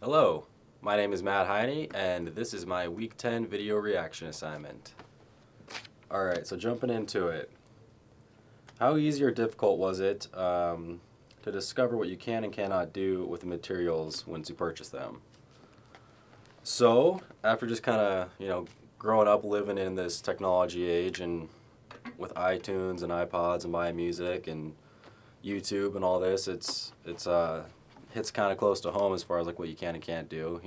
Hello, my name is Matt Heine, and this is my Week 10 video reaction assignment. Alright, so jumping into it. How easy or difficult was it to discover what you can and cannot do with the materials once you purchase them? So, after just kind of, growing up living in this technology age and with iTunes and iPods and buying music and YouTube and all this, it's hits kind of close to home as far as like what you can and can't do.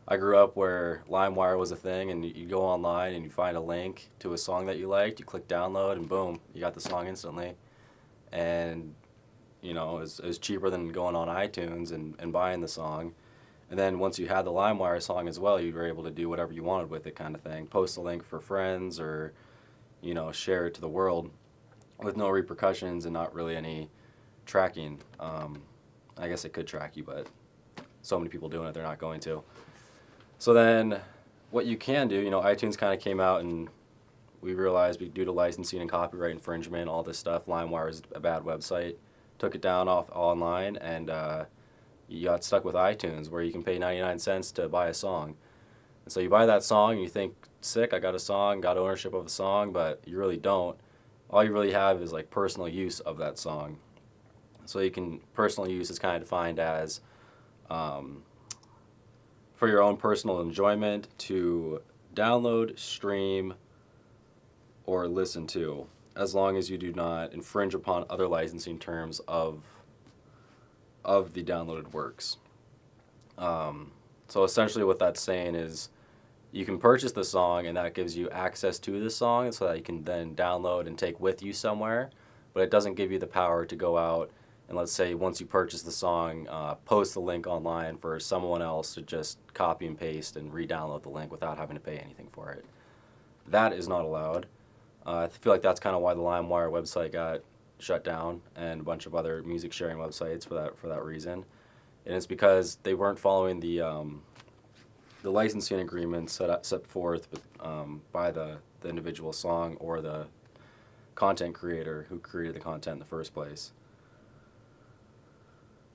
I grew up where LimeWire was a thing, and you go online and you find a link to a song that you liked, you click download, and boom, you got the song instantly. And it was cheaper than going on iTunes and buying the song. And then once you had the LimeWire song as well, you were able to do whatever you wanted with it, kind of thing. Post a link for friends, or share it to the world with no repercussions and not really any tracking. I guess it could track you, but so many people doing it, they're not going to. So then what you can do, iTunes kind of came out, and we realized due to licensing and copyright infringement, all this stuff, LimeWire is a bad website. Took it down off online, and you got stuck with iTunes, where you can pay 99 cents to buy a song. And so you buy that song, and you think, sick, I got a song, got ownership of a song, but you really don't. All you really have is like personal use of that song. So personal use is kind of defined as for your own personal enjoyment, to download, stream, or listen to, as long as you do not infringe upon other licensing terms of the downloaded works. So essentially what that's saying is you can purchase the song, and that gives you access to the song so that you can then download and take with you somewhere, but it doesn't give you the power to go out and, let's say, once you purchase the song, post the link online for someone else to just copy and paste and re-download the link without having to pay anything for it. That is not allowed. I feel like that's kind of why the LimeWire website got shut down, and a bunch of other music sharing websites for that reason. And it's because they weren't following the licensing agreements set forth by the individual song or the content creator who created the content in the first place.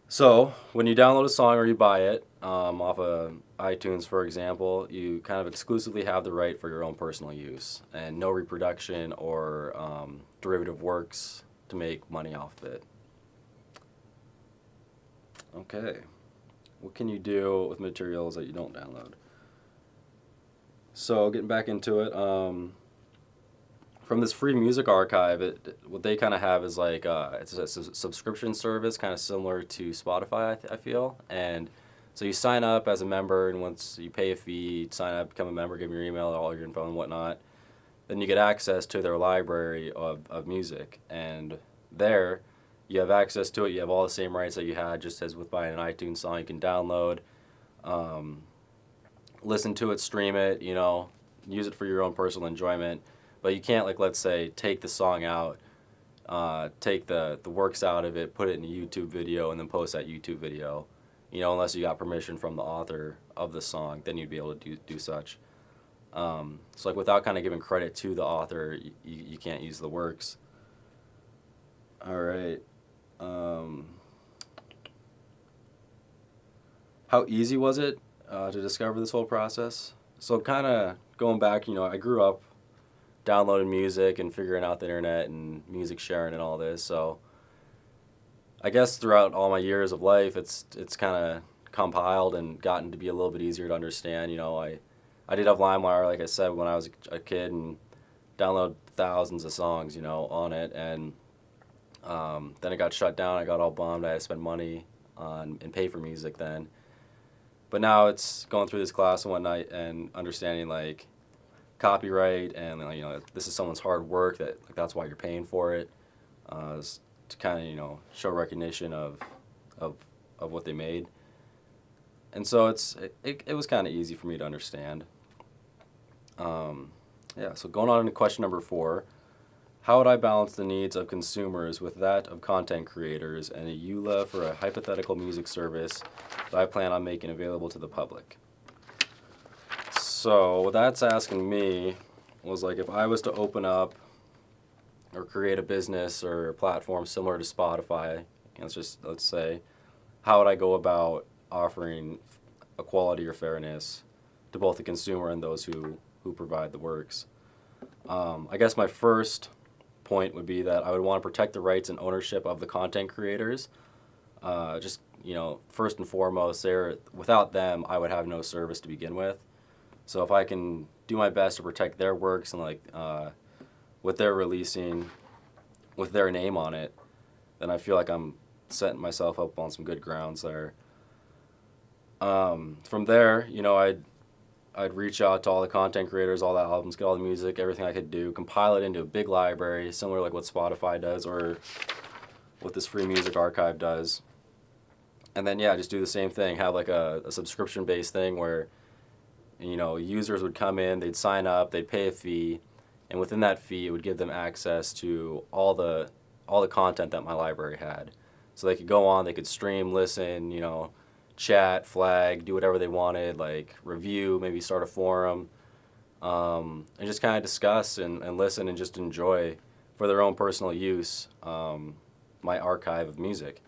So when you download a song or you buy it off of iTunes, for example, you kind of exclusively have the right for your own personal use, and no reproduction or derivative works to make money off of it. Okay, what can you do with materials that you don't download? So getting back into it, from this free music archive, what they kind of have is like it's a subscription service, kind of similar to Spotify, I feel. And so you sign up as a member, and once you pay a fee, sign up, become a member, give them your email, all your info and whatnot, then you get access to their library of music. And there, you have access to it. You have all the same rights that you had just as with buying an iTunes song. You can download, listen to it, stream it, use it for your own personal enjoyment. But you can't, like, let's say, take the song out, take the works out of it, put it in a YouTube video, and then post that YouTube video, unless you got permission from the author of the song, then you'd be able to do such. So, like, without kind of giving credit to the author, you can't use the works. All right. How easy was it to discover this whole process? So, kind of going back, I grew up downloading music and figuring out the internet and music sharing and all this. So I guess throughout all my years of life, it's kind of compiled and gotten to be a little bit easier to understand. I did have LimeWire, like I said, when I was a kid, and download thousands of songs, on it. And then it got shut down. I got all bummed. I had to spend money on and pay for music then. But now it's going through this class and whatnot and understanding, like, copyright, and this is someone's hard work, that's why you're paying for it, to kind of show recognition of what they made. And so it was kind of easy for me to understand. Yeah, so going on to question number 4, how would I balance the needs of consumers with that of content creators and a EULA for a hypothetical music service that I plan on making available to the public? So what that's asking me was, like, if I was to open up or create a business or a platform similar to Spotify, let's say, how would I go about offering equality or fairness to both the consumer and those who provide the works. I guess my first point would be that I would want to protect the rights and ownership of the content creators. Just, you know, first and foremost, without them, I would have no service to begin with. So if I can do my best to protect their works and like what they're releasing with their name on it, then I feel like I'm setting myself up on some good grounds there. From there, you know, I'd reach out to all the content creators, all the albums, get all the music, everything I could do, compile it into a big library, similar to like what Spotify does or what this Free Music Archive does. And then, yeah, just do the same thing, have like a subscription-based thing where, you know, users would come in, they'd sign up, they'd pay a fee, and within that fee, it would give them access to all the content that my library had. So they could go on, they could stream, listen, you know, chat, flag, do whatever they wanted, like review, maybe start a forum, and just kind of discuss and listen and just enjoy for their own personal use my archive of music.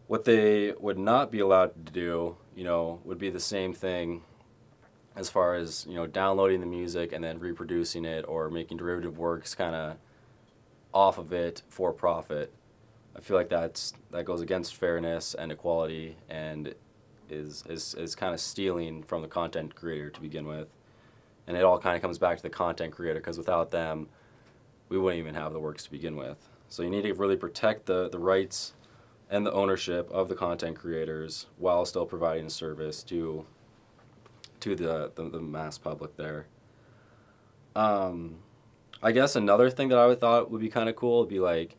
What they would not be allowed to do, you know, would be the same thing as far as, you know, downloading the music and then reproducing it or making derivative works kind of off of it for profit. I feel like that goes against fairness and equality and is kind of stealing from the content creator to begin with. And it all kind of comes back to the content creator, because without them, we wouldn't even have the works to begin with. So you need to really protect the rights and the ownership of the content creators while still providing a service to the mass public there. I guess another thing that I would thought would be kind of cool would be like,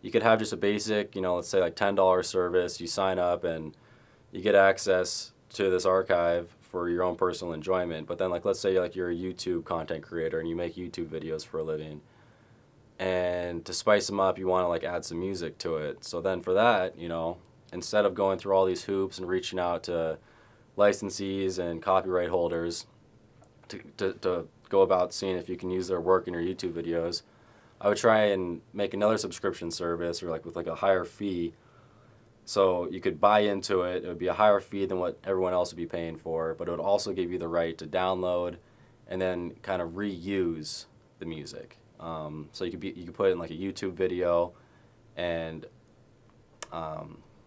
you could have just a basic, you know, let's say like $10 service. You sign up and you get access to this archive for your own personal enjoyment. But then, like, let's say like you're a YouTube content creator and you make YouTube videos for a living, and to spice them up, you want to like add some music to it. So then for that, you know, instead of going through all these hoops and reaching out to licensees and copyright holders to go about seeing if you can use their work in your YouTube videos, I would try and make another subscription service or like with like a higher fee, so you could buy into it. It would be a higher fee than what everyone else would be paying for, but it would also give you the right to download and then kind of reuse the music. So you could put it in like a YouTube video, and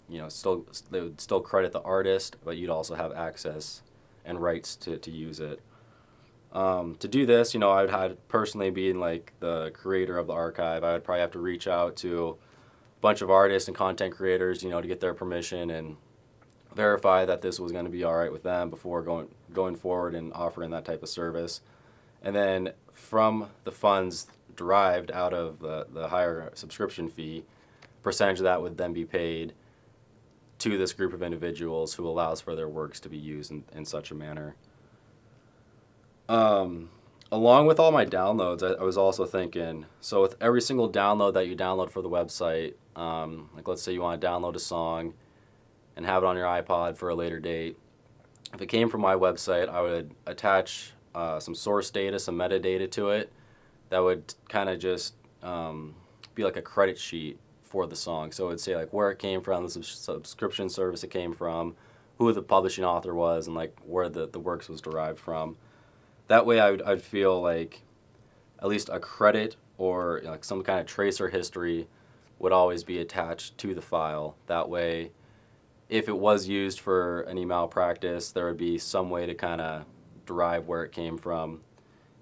you know, they would still credit the artist, but you'd also have access and rights to use it. To do this, you know, I would have personally being like the creator of the archive, I would probably have to reach out to a bunch of artists and content creators, you know, to get their permission and verify that this was going to be all right with them before going forward and offering that type of service. And then from the funds derived out of the higher subscription fee, percentage of that would then be paid to this group of individuals who allows for their works to be used in such a manner. Along with all my downloads, I was also thinking, so with every single download that you download for the website, like let's say you want to download a song and have it on your iPod for a later date. If it came from my website, I would attach some source data, some metadata to it that would kind of just be like a credit sheet for the song. So it would say like where it came from, the subscription service it came from, who the publishing author was, and like where the works was derived from. That way I'd feel like at least a credit or, you know, like some kind of tracer history would always be attached to the file. That way, if it was used for any malpractice, there would be some way to kind of derive where it came from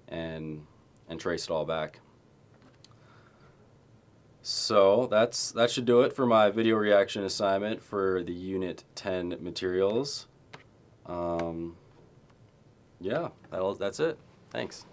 and trace it all back. So that should do it for my video reaction assignment for the Unit 10 materials. Yeah, that's it. Thanks.